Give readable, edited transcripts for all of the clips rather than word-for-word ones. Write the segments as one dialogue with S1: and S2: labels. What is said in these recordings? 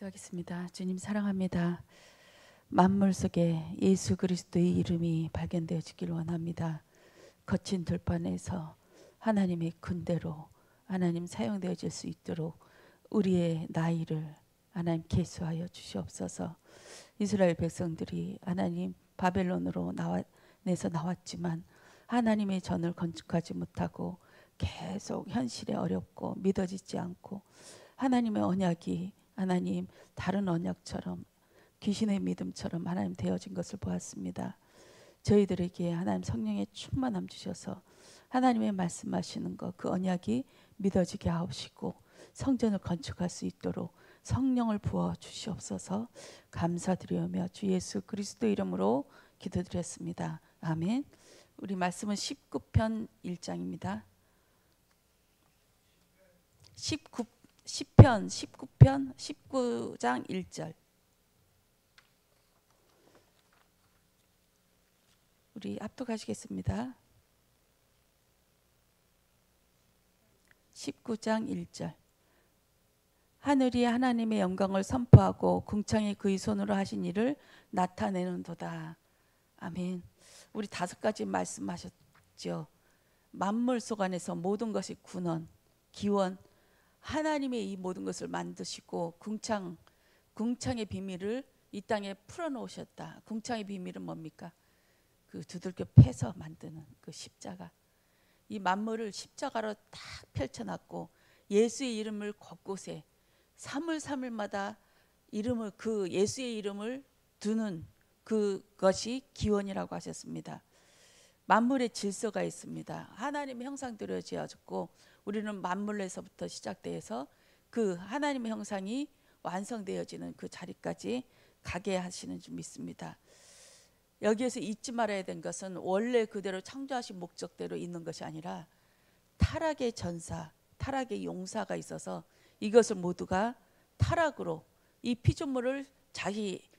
S1: 기도하겠습니다. 주님 사랑합니다. 만물 속에 예수 그리스도의 이름이 발견되어지길 원합니다. 거친 들판에서 하나님의 군대로 하나님 사용되어질 수 있도록 우리의 나이를 하나님 계수하여 주시옵소서. 이스라엘 백성들이 하나님 바벨론으로 내서 나왔지만 하나님의 전을 건축하지 못하고 계속 현실에 어렵고 믿어지지 않고 하나님의 언약이 하나님 다른 언약처럼 귀신의 믿음처럼 하나님 되어진 것을 보았습니다. 저희들에게 하나님 성령의 충만함 주셔서 하나님의 말씀하시는 것 그 언약이 믿어지게 하옵시고 성전을 건축할 수 있도록 성령을 부어 주시옵소서. 감사드리오며 주 예수 그리스도 이름으로 기도드렸습니다. 아멘. 우리 말씀은 19편 1장입니다. 10편 19편 19장 1절. 우리 합독하시겠습니다. 19장 1절. 하늘이 하나님의 영광을 선포하고 궁창이 그의 손으로 하신 일을 나타내는도다. 아멘. 우리 5가지 말씀하셨죠. 만물 속 안에서 모든 것이 군원, 기원, 하나님의 이 모든 것을 만드시고 궁창의 비밀을 이 땅에 풀어놓으셨다. 궁창의 비밀은 뭡니까? 그 두들겨 패서 만드는 그 십자가. 이 만물을 십자가로 딱 펼쳐놨고 예수의 이름을 곳곳에 사물마다 이름을 그 예수의 이름을 두는 그것이 기원이라고 하셨습니다. 만물의 질서가 있습니다. 하나님의 형상대로 지어졌고 우리는 만물에서부터 시작돼서 그 하나님의 형상이 완성되어지는 그 자리까지 가게 하시는 줄 믿습니다. 여기에서 잊지 말아야 된 것은 원래 그대로 창조하신 목적대로 있는 것이 아니라 타락의 전사, 타락의 용사가 있어서 이것을 모두가 타락으로 이 피조물을 자기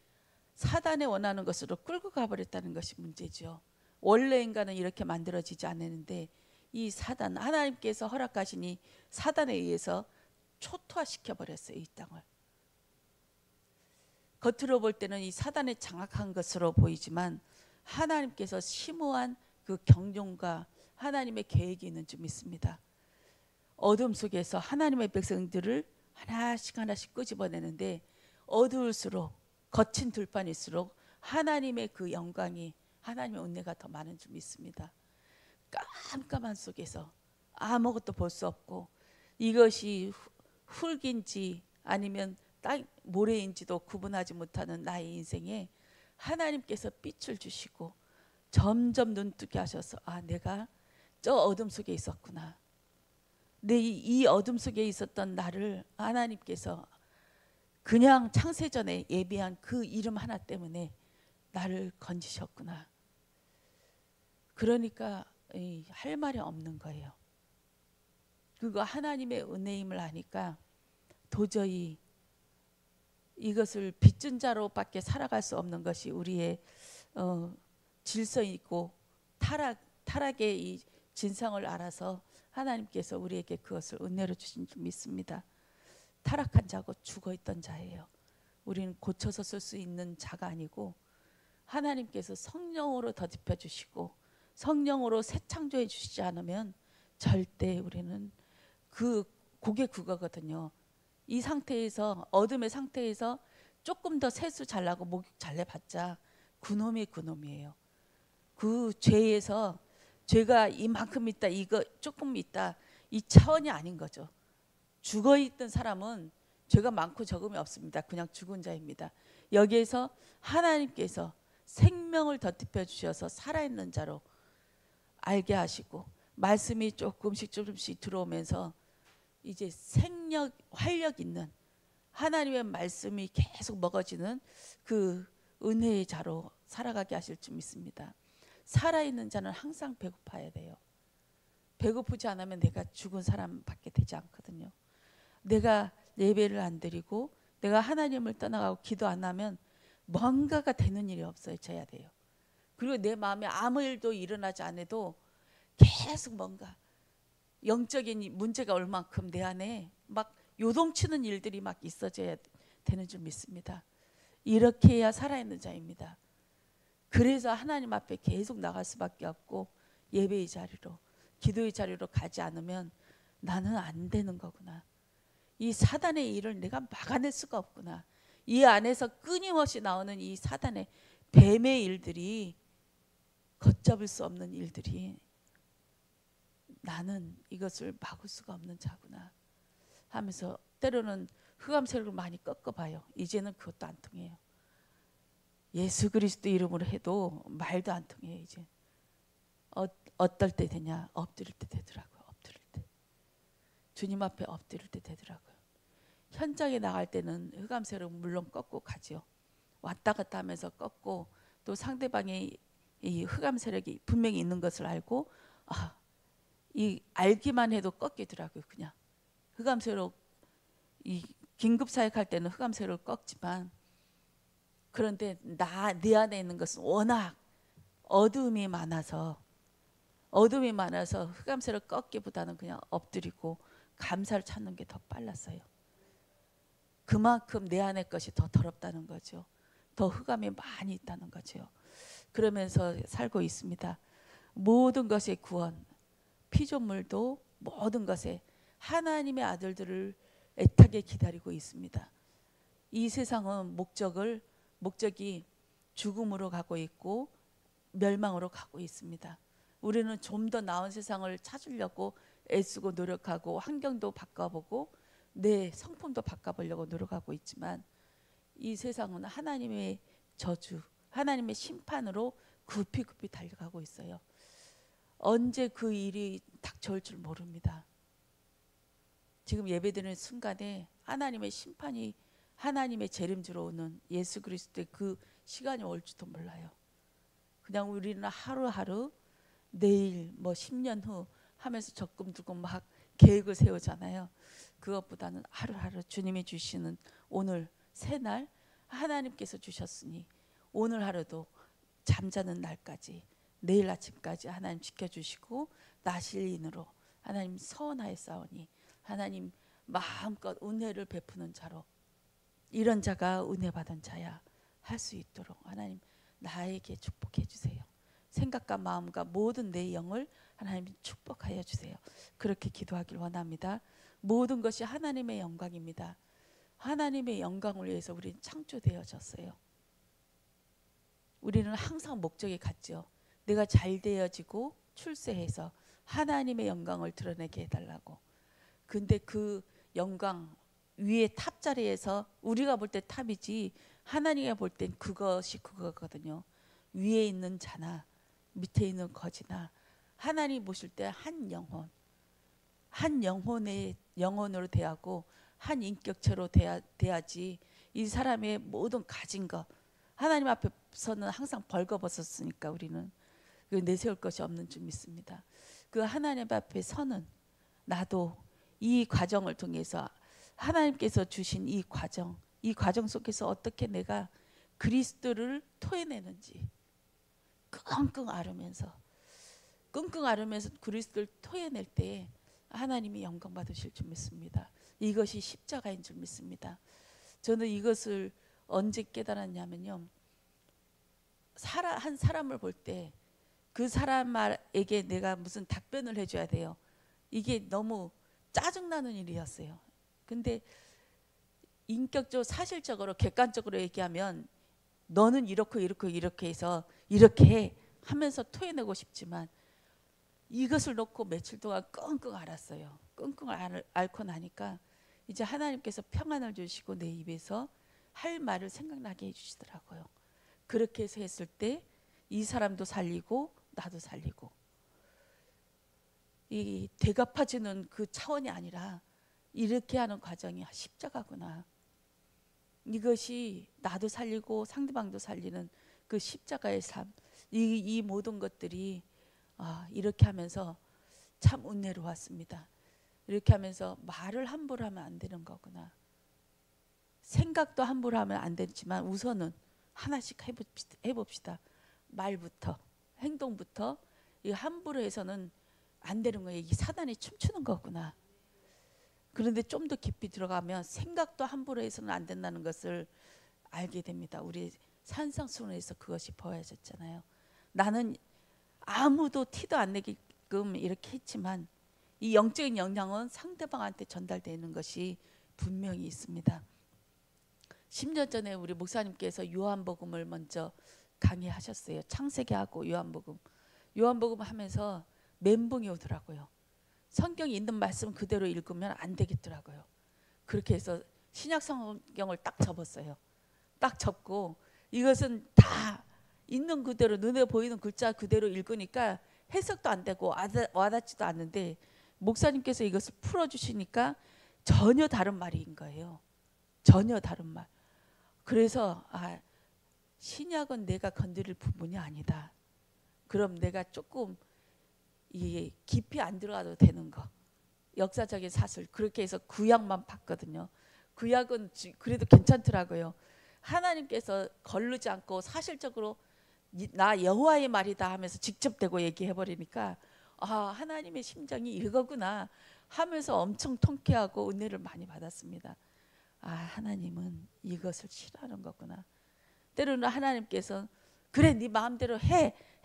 S1: 사단에 원하는 것으로 끌고 가버렸다는 것이 문제죠. 원래 인간은 이렇게 만들어지지 않았는데 이 사단, 하나님께서 허락하시니 사단에 의해서 초토화시켜버렸어요. 이 땅을. 겉으로 볼 때는 이 사단에 장악한 것으로 보이지만 하나님께서 심오한 그 경륜과 하나님의 계획이 있는 줄 믿습니다. 어둠 속에서 하나님의 백성들을 하나씩 끄집어내는데 어두울수록 거친 들판일수록 하나님의 그 영광이 하나님의 은혜가 더 많은 줄 믿습니다. 깜깜한 속에서 아무것도 볼 수 없고 이것이 흙인지 아니면 땅 모래인지도 구분하지 못하는 나의 인생에 하나님께서 빛을 주시고 점점 눈뜨게 하셔서 내가 저 어둠 속에 있었구나. 이 어둠 속에 있었던 나를 하나님께서 그냥 창세전에 예비한 그 이름 하나 때문에 나를 건지셨구나. 그러니까 할 말이 없는 거예요. 그거 하나님의 은혜임을 아니까 도저히 이것을 빚진 자로밖에 살아갈 수 없는 것이 우리의 질서이고 타락의 이 진상을 알아서 하나님께서 우리에게 그것을 은혜로 주신 줄 믿습니다. 타락한 자고 죽어있던 자예요. 우리는 고쳐서 쓸 수 있는 자가 아니고 하나님께서 성령으로 더딥혀 주시고 성령으로 새 창조해 주시지 않으면 절대 우리는 그게 그거거든요. 이 상태에서 어둠의 상태에서 조금 더 세수 잘나고 목욕 잘내봤자 그놈이에요. 그 죄에서 죄가 이만큼 있다 이거 조금 있다 이 차원이 아닌 거죠. 죽어있던 사람은 죄가 많고 적음이 없습니다. 그냥 죽은 자입니다. 여기에서 하나님께서 생명을 덧입혀 주셔서 살아있는 자로 알게 하시고 말씀이 조금씩 들어오면서 이제 생력, 활력 있는 하나님의 말씀이 계속 먹어지는 그 은혜의 자로 살아가게 하실 줄 믿습니다. 살아있는 자는 항상 배고파야 돼요. 배고프지 않으면 내가 죽은 사람밖에 되지 않거든요. 내가 예배를 안 드리고 내가 하나님을 떠나가고 기도 안 하면 뭔가가 되는 일이 없어져야 돼요. 그리고 내 마음에 아무 일도 일어나지 않아도 계속 뭔가 영적인 문제가 얼만큼 내 안에 막 요동치는 일들이 막 있어져야 되는 줄 믿습니다. 이렇게 해야 살아있는 자입니다. 그래서 하나님 앞에 계속 나갈 수밖에 없고 예배의 자리로, 기도의 자리로 가지 않으면 나는 안 되는 거구나. 이 사단의 일을 내가 막아낼 수가 없구나. 이 안에서 끊임없이 나오는 이 사단의 뱀의 일들이, 걷잡을 수 없는 일들이, 나는 이것을 막을 수가 없는 자구나 하면서 때로는 흑암 세력을 많이 꺾어봐요. 이제는 그것도 안 통해요. 예수 그리스도 이름으로 해도 말도 안 통해요. 이제 어떨 때 되냐? 엎드릴 때 되더라고요. 엎드릴 때, 주님 앞에 엎드릴 때 되더라고요. 현장에 나갈 때는 흑암 세력은 물론 꺾고 가죠. 왔다 갔다 하면서 꺾고, 또 상대방의 이 흑암 세력이 분명히 있는 것을 알고, 이 알기만 해도 꺾이더라고요. 그냥 흑암 세력, 이 긴급 사역할 때는 흑암 세력을 꺾지만, 그런데 내 안에 있는 것은 워낙 어둠이 많아서 흑암 세력 꺾기보다는 그냥 엎드리고 감사를 찾는 게 더 빨랐어요. 그만큼 내 안의 것이 더 더럽다는 거죠. 더 흑암이 많이 있다는 거죠. 그러면서 살고 있습니다. 모든 것의 구원, 피조물도 모든 것에 하나님의 아들들을 애타게 기다리고 있습니다. 이 세상은 목적이 죽음으로 가고 있고 멸망으로 가고 있습니다. 우리는 좀 더 나은 세상을 찾으려고 애쓰고 노력하고 환경도 바꿔보고 내 성품도 바꿔보려고 노력하고 있지만, 이 세상은 하나님의 저주, 하나님의 심판으로 급히 달려가고 있어요. 언제 그 일이 닥쳐올 줄 모릅니다. 지금 예배드리는 순간에 하나님의 심판이, 하나님의 재림주로 오는 예수 그리스도의 그 시간이 올지도 몰라요. 그냥 우리는 하루하루 내일 뭐 10년 후 하면서 적금들고 막 계획을 세우잖아요. 그것보다는 하루하루 주님이 주시는 오늘 새날, 하나님께서 주셨으니 오늘 하루도 잠자는 날까지, 내일 아침까지 하나님 지켜주시고 나실인으로 하나님 서원하였사오니 하나님 마음껏 은혜를 베푸는 자로, 이런 자가 은혜 받은 자야 할 수 있도록 하나님 나에게 축복해 주세요. 생각과 마음과 모든 내 영을 하나님 축복하여 주세요. 그렇게 기도하길 원합니다. 모든 것이 하나님의 영광입니다. 하나님의 영광을 위해서 우리는 창조되어졌어요. 우리는 항상 목적이 같죠. 내가 잘 되어지고 출세해서 하나님의 영광을 드러내게 해달라고. 근데 그 영광 위에 탑자리에서, 우리가 볼 때 탑이지 하나님이 볼 땐 그것이 그거거든요. 위에 있는 자나 밑에 있는 거지나 하나님 보실 때 한 영혼의 영혼으로 대하고 한 인격체로 대하지, 이 사람의 모든 가진 것, 하나님 앞에서는 항상 벌거벗었으니까 우리는 내세울 것이 없는 줄 믿습니다. 그 하나님 앞에 서는 나도 이 과정을 통해서 하나님께서 주신 이 과정 속에서 어떻게 내가 그리스도를 토해내는지 끙끙 앓으면서 그리스도를 토해낼 때 하나님이 영광 받으실 줄 믿습니다. 이것이 십자가인 줄 믿습니다. 저는 이것을 언제 깨달았냐면요, 한 사람을 볼 때 그 사람에게 내가 무슨 답변을 해줘야 돼요. 이게 너무 짜증나는 일이었어요. 근데 인격적으로, 사실적으로, 객관적으로 얘기하면 너는 이렇게 해서 이렇게 해 하면서 토해내고 싶지만, 이것을 놓고 며칠 동안 끙끙 앓았어요. 끙끙 앓고 나니까 이제 하나님께서 평안을 주시고 내 입에서 할 말을 생각나게 해주시더라고요. 그렇게 해서 했을 때 이 사람도 살리고 나도 살리고, 이 되갚아주는 그 차원이 아니라 이렇게 하는 과정이 십자가구나. 이것이 나도 살리고 상대방도 살리는 그 십자가의 삶, 이 모든 것들이 이렇게 하면서 참 은혜로웠습니다. 이렇게 하면서 말을 함부로 하면 안 되는 거구나. 생각도 함부로 하면 안 되지만 우선은 하나씩 해봅시다. 말부터 행동부터, 이 함부로 해서는 안 되는 거예요. 이게 사단이 춤추는 거구나. 그런데 좀 더 깊이 들어가면 생각도 함부로 해서는 안 된다는 것을 알게 됩니다. 우리 산상수훈에서 그것이 보여졌잖아요. 나는 아무도 티도 안 내게끔 이렇게 했지만 이 영적인 영향은 상대방한테 전달되는 것이 분명히 있습니다. 10년 전에 우리 목사님께서 요한복음을 먼저 강의하셨어요. 창세기하고 요한복음 하면서 멘붕이 오더라고요. 성경에 있는 말씀 그대로 읽으면 안 되겠더라고요. 그렇게 해서 신약 성경을 딱 접었어요. 딱 접고 이것은 다 있는 그대로 눈에 보이는 글자 그대로 읽으니까 해석도 안 되고 와닿지도 않는데 목사님께서 이것을 풀어주시니까 전혀 다른 말인 거예요. 전혀 다른 말. 그래서 신약은 내가 건드릴 부분이 아니다. 그럼 내가 조금 이 깊이 안 들어가도 되는 거. 역사적인 사실 그렇게 해서 구약만 봤거든요. 구약은 그래도 괜찮더라고요. 하나님께서 거르지 않고 사실적으로 나 여호와의 말이다 하면서 직접 대고 얘기해 버리니까 하나님의 심정이 이거구나 하면서 엄청 통쾌하고 은혜를 많이 받았습니다. 하나님은 이것을 싫어하는 거구나. 때로는 하나님께서 그래 네 마음대로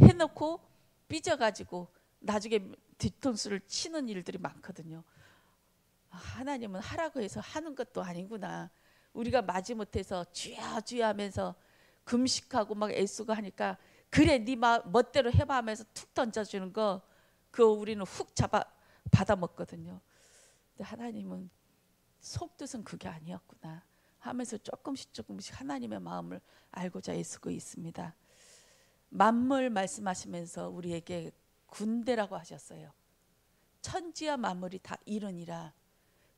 S1: 해놓고 삐져가지고 나중에 뒤통수를 치는 일들이 많거든요. 하나님은 하라고 해서 하는 것도 아니구나. 우리가 마지못해서 주야 주야 하면서 금식하고 막 애쓰고 하니까 그래 네 멋대로 해봐 하면서 툭 던져주는 거 그거 우리는 훅 받아 먹거든요. 근데 하나님은 속뜻은 그게 아니었구나 하면서 조금씩 하나님의 마음을 알고자 애쓰고 있습니다. 만물 말씀하시면서 우리에게 군대라고 하셨어요. 천지와 만물이 다 이르니라.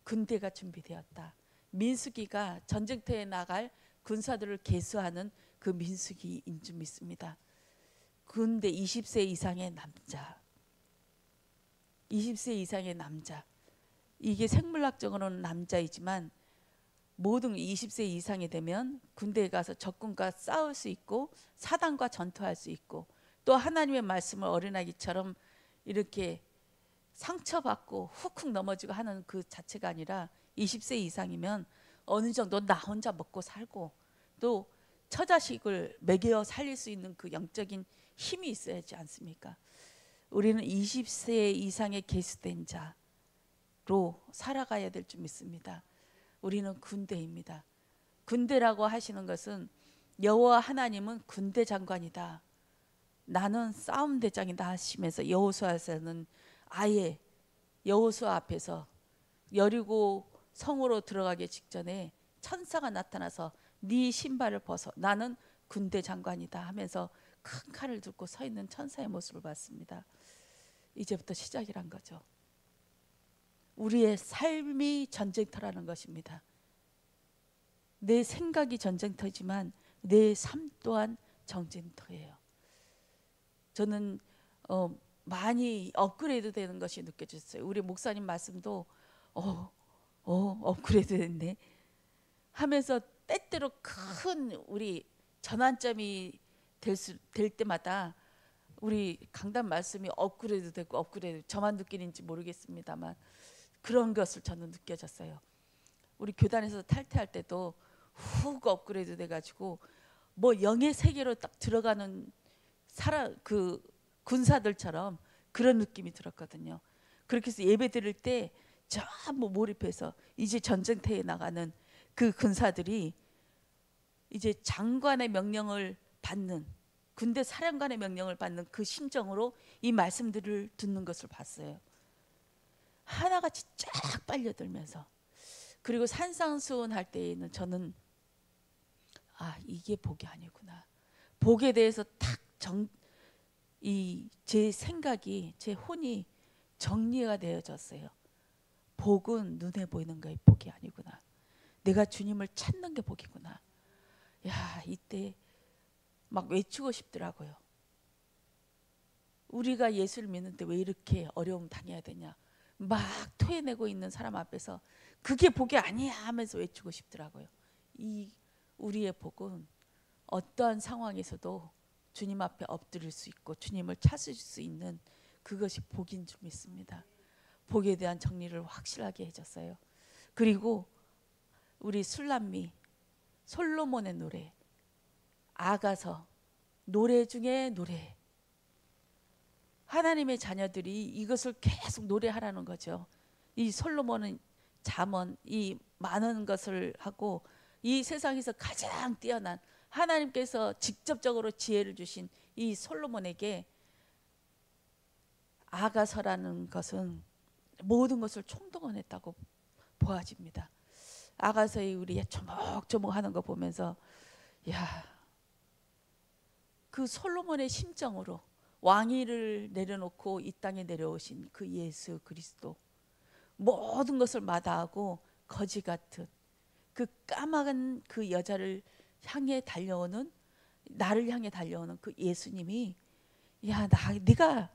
S1: 군대가 준비되었다. 민수기가 전쟁터에 나갈 군사들을 계수하는 그 민수기인 줄 믿습니다. 군대 20세 이상의 남자. 20세 이상의 남자. 이게 생물학적으로는 남자이지만 모든 20세 이상이 되면 군대에 가서 적군과 싸울 수 있고 사단과 전투할 수 있고 또 하나님의 말씀을 어린아기처럼 이렇게 상처받고 훅훅 넘어지고 하는 그 자체가 아니라 20세 이상이면 어느 정도 나 혼자 먹고 살고 또 처자식을 먹여 살릴 수 있는 그 영적인 힘이 있어야지 않습니까? 우리는 20세 이상의 계수된 자로 살아가야 될 줄 믿습니다. 우리는 군대입니다. 군대라고 하시는 것은 여호와 하나님은 군대 장관이다. 나는 싸움 대장이다 하시면서 여호수아에서는 아예 여호수아 앞에서 여리고 성으로 들어가기 직전에 천사가 나타나서 네 신발을 벗어 나는 군대 장관이다 하면서 큰 칼을 들고 서 있는 천사의 모습을 봤습니다. 이제부터 시작이란 거죠. 우리의 삶이 전쟁터라는 것입니다. 내 생각이 전쟁터지만 내 삶 또한 전쟁터예요. 저는 많이 업그레이드 되는 것이 느껴졌어요. 우리 목사님 말씀도 업그레이드 됐네 하면서 때때로 큰 우리 전환점이 될 때마다 우리 강단 말씀이 업그레이드 되고 저만 느끼는지 모르겠습니다만 그런 것을 저는 느껴졌어요. 우리 교단에서 탈퇴할 때도 훅 업그레이드 돼가지고 뭐 영의 세계로 딱 들어가는 그 군사들처럼 그런 느낌이 들었거든요. 그렇게 해서 예배 드릴 때 전부 몰입해서 이제 전쟁터에 나가는 그 군사들이 이제 장관의 명령을 받는 군대 사령관의 명령을 받는 그 심정으로 이 말씀들을 듣는 것을 봤어요. 하나같이 쫙 빨려들면서 그리고 산상수훈 할 때에는 저는 이게 복이 아니구나. 복에 대해서 탁 제 생각이 제 혼이 정리가 되어졌어요. 복은 눈에 보이는 게 복이 아니구나. 내가 주님을 찾는 게 복이구나. 이때 막 외치고 싶더라고요. 우리가 예수를 믿는데 왜 이렇게 어려움 당해야 되냐. 막 토해내고 있는 사람 앞에서 그게 복이 아니야 하면서 외치고 싶더라고요. 우리의 복은 어떠한 상황에서도 주님 앞에 엎드릴 수 있고 주님을 찾을 수 있는 그것이 복인 줄 믿습니다. 복에 대한 정리를 확실하게 해줬어요. 그리고 우리 술람미 솔로몬의 노래, 아가서, 노래 중에 노래. 하나님의 자녀들이 이것을 계속 노래하라는 거죠. 이 솔로몬은 잠언, 이 많은 것을 하고 이 세상에서 가장 뛰어난 하나님께서 직접적으로 지혜를 주신 이 솔로몬에게 아가서라는 것은 모든 것을 총동원했다고 보아집니다. 아가서의 우리 조목조목 하는 거 보면서 야, 그 솔로몬의 심정으로 왕위를 내려놓고 이 땅에 내려오신 그 예수 그리스도, 모든 것을 마다하고 거지 같은 그 까마한 그 여자를 향해 달려오는, 나를 향해 달려오는 그 예수님이 네가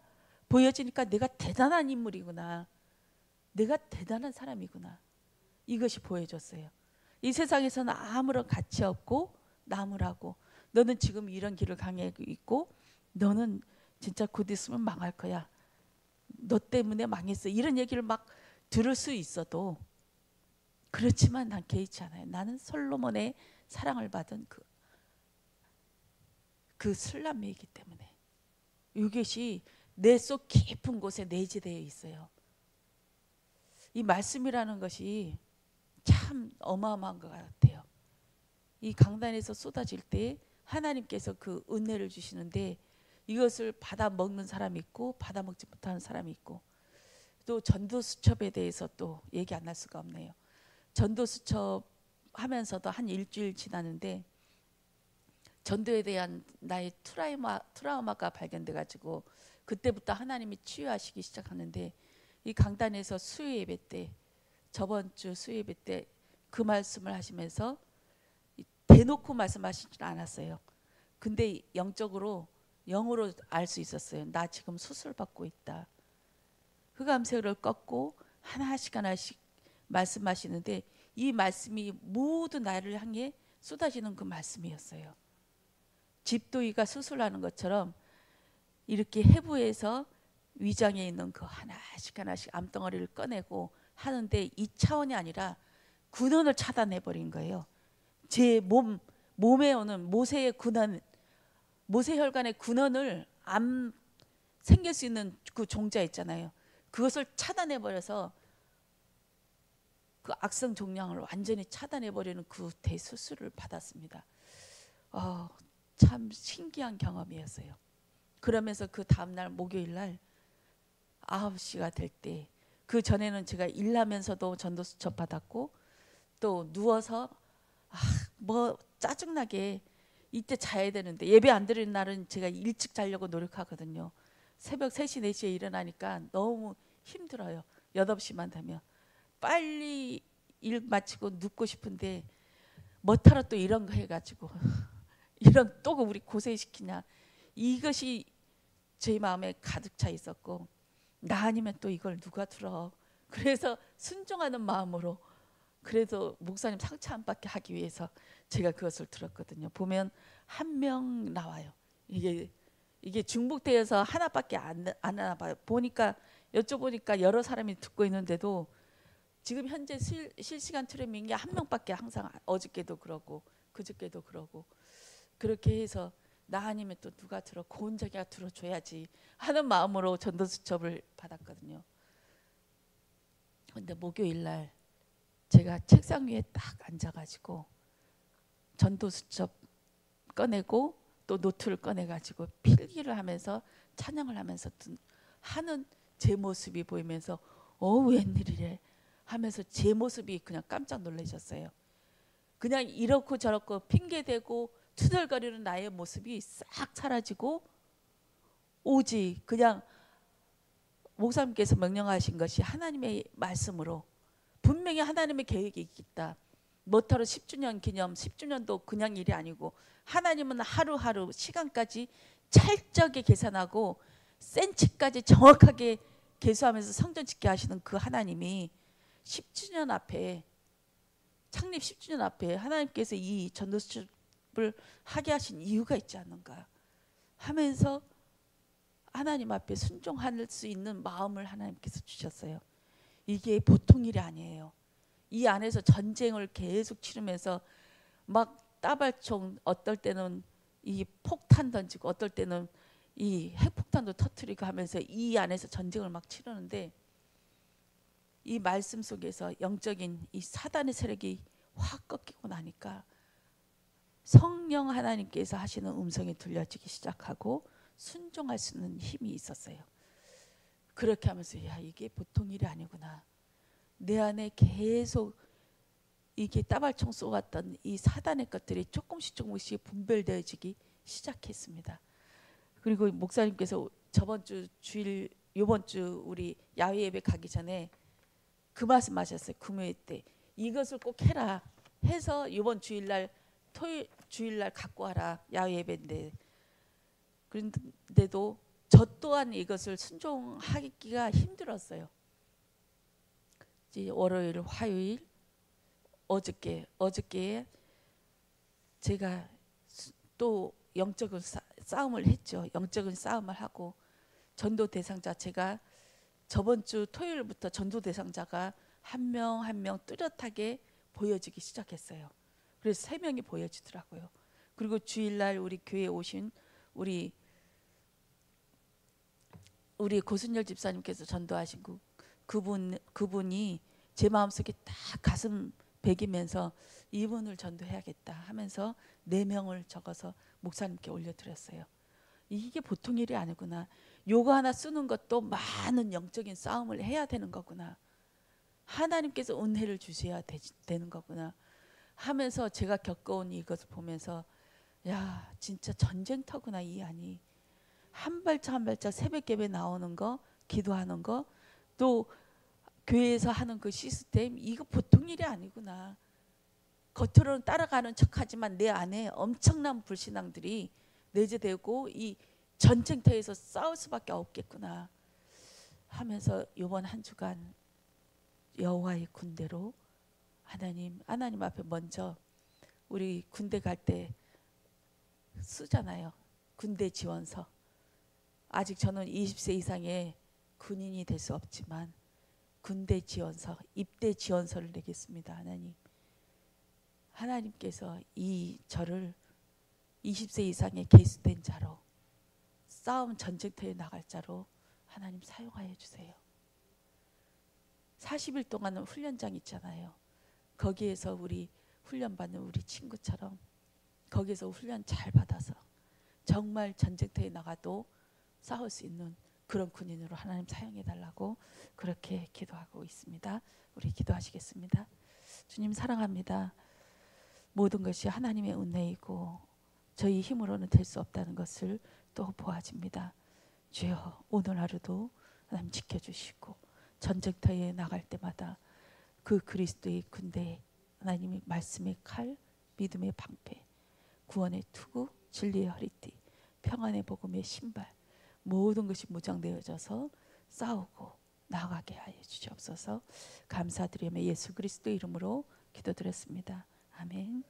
S1: 보여지니까 내가 대단한 인물이구나, 내가 대단한 사람이구나, 이것이 보여졌어요. 이 세상에서는 아무런 가치 없고 나무라고, 너는 지금 이런 길을 강하고 있고 너는 진짜 곧 있으면 망할 거야, 너 때문에 망했어, 이런 얘기를 막 들을 수 있어도 그렇지만 난 개의치 않아요. 나는 솔로몬의 사랑을 받은 그 슬람이기 때문에 이것이 내 속 깊은 곳에 내재되어 있어요. 이 말씀이라는 것이 참 어마어마한 것 같아요. 이 강단에서 쏟아질 때 하나님께서 그 은혜를 주시는데 이것을 받아 먹는 사람이 있고 받아 먹지 못하는 사람이 있고, 또 전도수첩에 대해서 또 얘기 안 할 수가 없네요. 전도수첩 하면서도 한 일주일 지났는데 전도에 대한 나의 트라우마가 발견돼 가지고 그때부터 하나님이 치유하시기 시작하는데, 이 강단에서 수요 예배 때, 저번 주 수요 예배 때 그 말씀을 하시면서 대놓고 말씀하시지 않았어요. 근데 영적으로, 영으로 알 수 있었어요. 나 지금 수술 받고 있다. 흑암세를 꺾고 하나씩 하나씩 말씀하시는데 이 말씀이 모두 나를 향해 쏟아지는 그 말씀이었어요. 집도이가 수술하는 것처럼 이렇게 해부해서 위장에 있는 그 하나씩 하나씩 암덩어리를 꺼내고 하는데, 이 차원이 아니라 근원을 차단해버린 거예요. 제 몸에 오는 모세의 근원, 모세혈관의 근원을 암 생길 수 있는 그 종자 있잖아요. 그것을 차단해버려서 그 악성 종양을 완전히 차단해버리는 그 대수술을 받았습니다. 참 신기한 경험이었어요. 그러면서 그 다음날 목요일날 9시가 될 때, 그 전에는 제가 일하면서도 전도수첩 받았고 또 누워서 뭐 짜증나게 이때 자야 되는데, 예배 안 드리는 날은 제가 일찍 자려고 노력하거든요. 새벽 3시 4시에 일어나니까 너무 힘들어요. 8시만 되면 빨리 일 마치고 눕고 싶은데 뭐하러 또 이런 거 해가지고 이런 또 우리 고생시키냐, 이것이 제 마음에 가득 차 있었고, 나 아니면 또 이걸 누가 들어. 그래서 순종하는 마음으로, 그래도 목사님 상처 안 받게 하기 위해서 제가 그것을 들었거든요. 보면 한 명 나와요. 이게 중복되어서 하나밖에 안 하나 봐요. 보니까 여쭤보니까 여러 사람이 듣고 있는데도 지금 현재 실시간 트레이닝이 한 명밖에, 항상 어저께도 그러고 그저께도 그러고, 그렇게 해서 나 아니면 또 누가 들어, 고은자기가 들어줘야지 하는 마음으로 전도수첩을 받았거든요. 근데 목요일날 제가 책상 위에 딱 앉아가지고 전도수첩 꺼내고 또 노트를 꺼내가지고 필기를 하면서 찬양을 하면서 하는 제 모습이 보이면서 웬일이래 하면서 제 모습이 그냥 깜짝 놀라셨어요. 그냥 이렇고 저렇고 핑계대고 투덜거리는 나의 모습이 싹 사라지고, 오직 그냥 목사님께서 명령하신 것이 하나님의 말씀으로, 분명히 하나님의 계획이 있다. 뭐타로 10주년 기념, 10주년도 그냥 일이 아니고 하나님은 하루하루 시간까지 찰떡에 계산하고 센치까지 정확하게 계수하면서 성전 짓게 하시는 그 하나님이 10주년 앞에, 창립 10주년 앞에 하나님께서 이 전도수첩을 하게 하신 이유가 있지 않는가 하면서 하나님 앞에 순종할 수 있는 마음을 하나님께서 주셨어요. 이게 보통 일이 아니에요. 이 안에서 전쟁을 계속 치르면서 막 따발총, 어떨 때는 이 폭탄 던지고 어떨 때는 이 핵폭탄도 터뜨리고 하면서 이 안에서 전쟁을 막 치르는데, 이 말씀 속에서 영적인 이 사단의 세력이 확 꺾이고 나니까 성령 하나님께서 하시는 음성이 들려지기 시작하고 순종할 수 있는 힘이 있었어요. 그렇게 하면서 야, 이게 보통 일이 아니구나. 내 안에 계속 이게 따발총 쏘았던 이 사단의 것들이 조금씩 분별되어지기 시작했습니다. 그리고 목사님께서 저번 주 주일, 요번 주 우리 야외 예배 가기 전에 그 말씀하셨어요. 금요일 때 이것을 꼭 해라 해서 이번 주일날, 토요일 주일날 갖고 와라, 야외 예배인데. 그런데도 저 또한 이것을 순종하기가 힘들었어요. 이제 월요일, 화요일, 어저께 제가 또 영적인 싸움을 했죠. 영적인 싸움을 하고 전도 대상자, 제가 저번 주 토요일부터 전도 대상자가 한 명 한 명 뚜렷하게 보여지기 시작했어요. 그래서 3명이 보여지더라고요. 그리고 주일날 우리 교회에 오신 우리 고순열 집사님께서 전도하신 그분이 제 마음속에 딱 가슴 베기면서 이분을 전도해야겠다 하면서 4명을 적어서 목사님께 올려드렸어요. 이게 보통 일이 아니구나. 요거 하나 쓰는 것도 많은 영적인 싸움을 해야 되는 거구나. 하나님께서 은혜를 주셔야 되는 거구나 하면서 제가 겪어온 이것을 보면서 야, 진짜 전쟁터구나 이 안이. 한 발짝 한 발짝 새벽 예배 나오는 거, 기도하는 거, 또 교회에서 하는 그 시스템, 이거 보통 일이 아니구나. 겉으로는 따라가는 척하지만 내 안에 엄청난 불신앙들이 내재되고 이 전쟁터에서 싸울 수밖에 없겠구나 하면서 이번 한 주간 여호와의 군대로 하나님 앞에 먼저 우리 군대 갈 때 쓰잖아요. 군대 지원서. 아직 저는 20세 이상의 군인이 될 수 없지만 군대 지원서, 입대 지원서를 내겠습니다. 하나님께서 이 저를 20세 이상의 계수된 자로, 싸움 전쟁터에 나갈 자로 하나님 사용하여 주세요. 40일 동안은 훈련장 있잖아요. 거기에서 우리 훈련받는 우리 친구처럼 거기서 훈련 잘 받아서 정말 전쟁터에 나가도 싸울 수 있는 그런 군인으로 하나님 사용해 달라고 그렇게 기도하고 있습니다. 우리 기도하시겠습니다. 주님 사랑합니다. 모든 것이 하나님의 은혜이고 저희 힘으로는 될 수 없다는 것을 또 보아집니다. 주여, 오늘 하루도 하나님 지켜주시고 전쟁터에 나갈 때마다 그 그리스도의 군대, 하나님의 말씀의 칼, 믿음의 방패, 구원의 투구, 진리의 허리띠, 평안의 복음의 신발, 모든 것이 무장되어져서 싸우고 나가게 하여 주시옵소서. 감사드리며 예수 그리스도 이름으로 기도드렸습니다. 아멘.